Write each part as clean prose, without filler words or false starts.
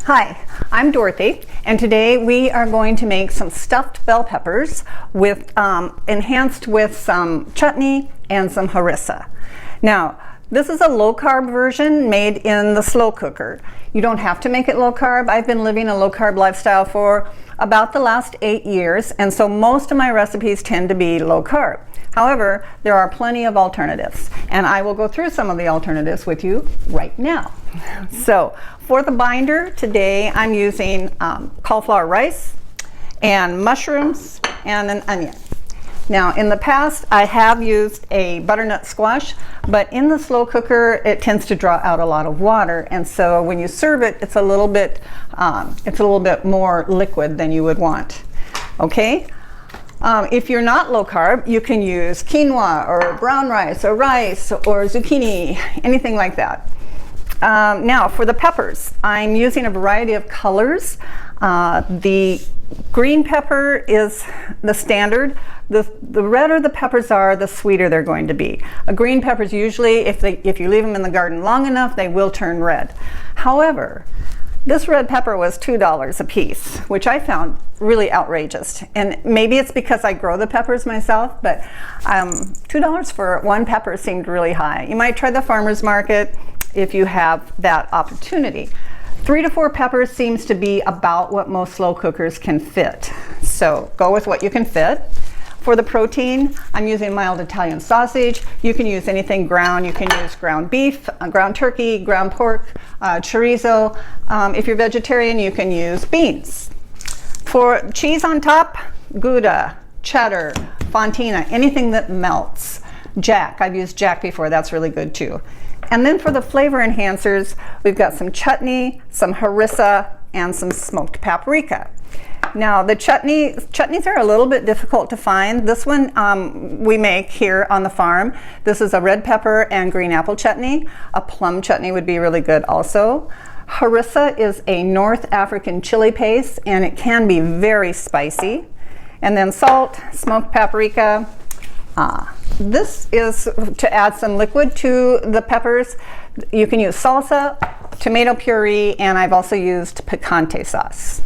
Hi, I'm Dorothy, and today we are going to make some stuffed bell peppers with enhanced with some chutney and some harissa. Now, this is a low-carb version made in the slow cooker. You don't have to make it low-carb. I've been living a low-carb lifestyle for about the last 8 years, and so most of my recipes tend to be low-carb. However, there are plenty of alternatives, and I will go through some of the alternatives with you right now. So, for the binder today, I'm using cauliflower rice and mushrooms and an onion. Now, in the past, I have used a butternut squash, but in the slow cooker, it tends to draw out a lot of water, and so when you serve it, it's a little bit more liquid than you would want. Okay. If you're not low carb, you can use quinoa or brown rice or zucchini, anything like that. Now for the peppers, I'm using a variety of colors. The green pepper is the standard. The redder the peppers are, the sweeter they're going to be. Green peppers usually, if you leave them in the garden long enough, they will turn red. However, this red pepper was $2 a piece, which I found really outrageous. And maybe it's because I grow the peppers myself, but $2 for one pepper seemed really high. You might try the farmer's market if you have that opportunity. 3 to 4 peppers seems to be about what most slow cookers can fit. So go with what you can fit. For the protein, I'm using mild Italian sausage. You can use anything ground. You can use ground beef, ground turkey, ground pork, chorizo. If you're vegetarian, you can use beans. For cheese on top, gouda, cheddar, fontina, anything that melts. Jack, I've used Jack before, that's really good too. And then for the flavor enhancers, we've got some chutney, some harissa, and some smoked paprika. Now the chutneys are a little bit difficult to find. This one we make here on the farm. This is a red pepper and green apple chutney. A plum chutney would be really good also. Harissa is a North African chili paste, and it can be very spicy. And then salt, smoked paprika. This is to add some liquid to the peppers. You can use salsa, tomato puree, and I've also used picante sauce.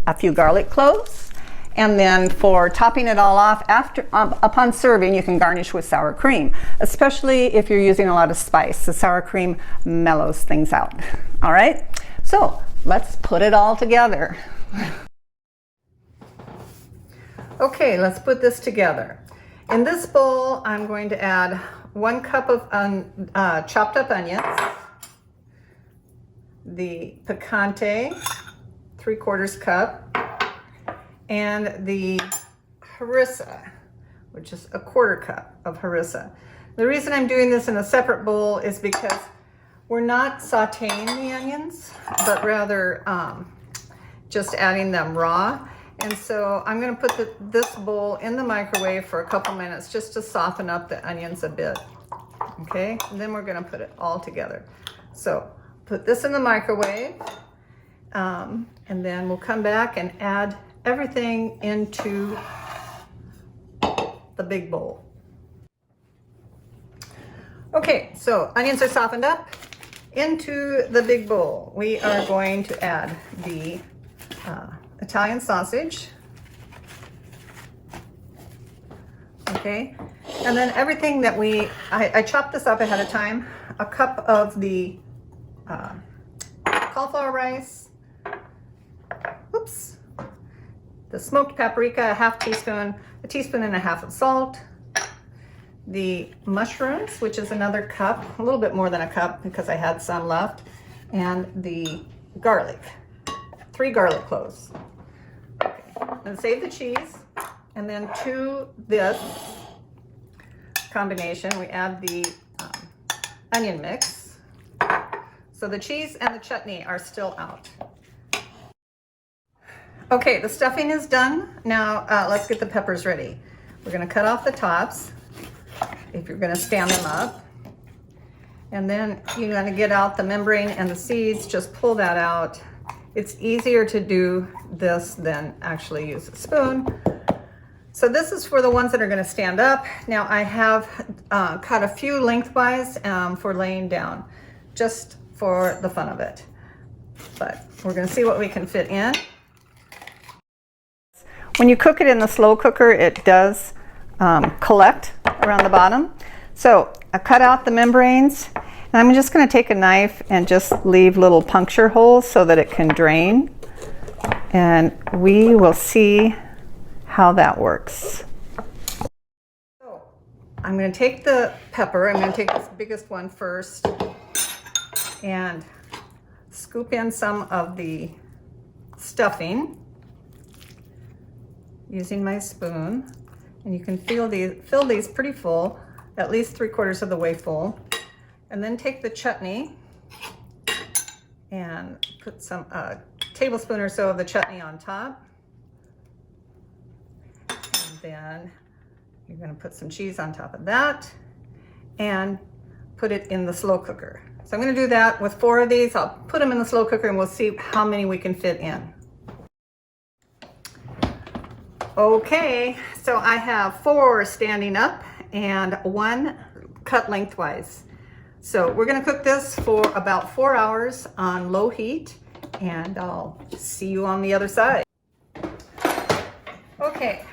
A few garlic cloves, and then for topping it all off, upon serving, you can garnish with sour cream, especially if you're using a lot of spice. The sour cream mellows things out. All right, so let's put it all together. Okay, let's put this together. In this bowl, I'm going to add 1 cup of chopped up onions, the picante, 3/4 cup, and the harissa, which is a 1/4 cup of harissa. The reason I'm doing this in a separate bowl is because we're not sauteing the onions, but rather just adding them raw. And so I'm going to put this bowl in the microwave for a couple minutes just to soften up the onions a bit. Okay, and then we're going to put it all together. So put this in the microwave. And then we'll come back and add everything into the big bowl. Okay, so onions are softened up. Into the big bowl, we are going to add the Italian sausage. Okay, and then everything that I chopped this up ahead of time. A cup of the cauliflower rice. Oops. The smoked paprika, a 1/2 teaspoon, a teaspoon and a half of salt. The mushrooms, which is another cup, a little bit more than a cup because I had some left. And the garlic, 3 garlic cloves. Okay. And save the cheese. And then to this combination, we add the onion mix. So the cheese and the chutney are still out. Okay, the stuffing is done. Now let's get the peppers ready. We're going to cut off the tops if you're going to stand them up. And then you're going to get out the membrane and the seeds. Just pull that out. It's easier to do this than actually use a spoon. So this is for the ones that are going to stand up. Now I have cut a few lengthwise for laying down, just for the fun of it. but we're going to see what we can fit in. When you cook it in the slow cooker, it does collect around the bottom. So I cut out the membranes, and I'm just going to take a knife and just leave little puncture holes so that it can drain. And we will see how that works. So I'm going to take the pepper. I'm going to take this biggest one first and scoop in some of the stuffing using my spoon. And you can fill these pretty full, at least 3/4 of the way full. And then take the chutney and put some tablespoon or so of the chutney on top. And then you're going to put some cheese on top of that and put it in the slow cooker. So I'm going to do that with 4 of these. I'll put them in the slow cooker and we'll see how many we can fit in. Okay, so I have 4 standing up and 1 cut lengthwise. So we're going to cook this for about 4 hours on low heat, and I'll see you on the other side. Okay,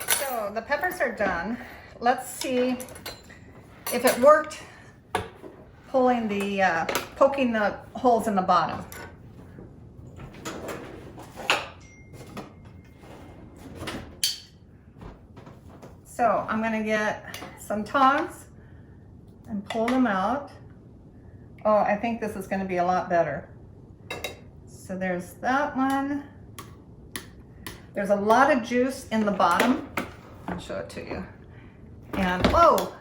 so the peppers are done. Let's see if it worked poking the holes in the bottom. So I'm going to get some tongs and pull them out. Oh, I think this is going to be a lot better. So there's that one. There's a lot of juice in the bottom. I'll show it to you. And whoa!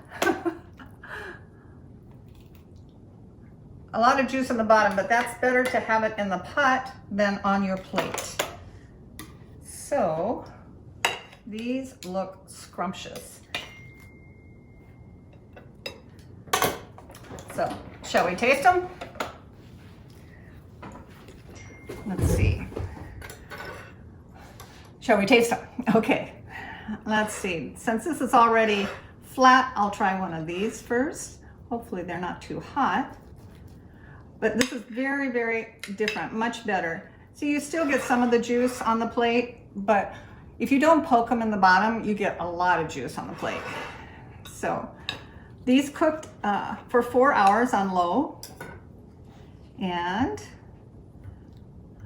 A lot of juice in the bottom, but that's better to have it in the pot than on your plate. So these look scrumptious. So, shall we taste them? Let's see. Shall we taste them? Okay, let's see. Since this is already flat, I'll try one of these first. Hopefully they're not too hot. But this is very, very different, much better. So you still get some of the juice on the plate, but if you don't poke them in the bottom, you get a lot of juice on the plate. So these cooked for 4 hours on low, and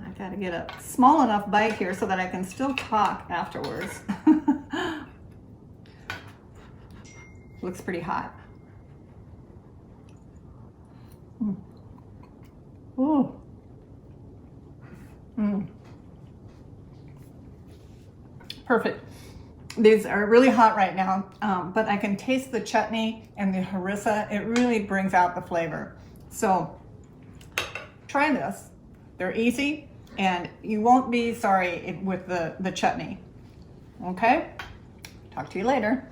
I gotta get a small enough bite here so that I can still talk afterwards. Looks pretty hot. Ooh. Perfect. These are really hot right now, but I can taste the chutney and the harissa. It really brings out the flavor. So try this. They're easy, and you won't be sorry with the chutney. Okay? Talk to you later.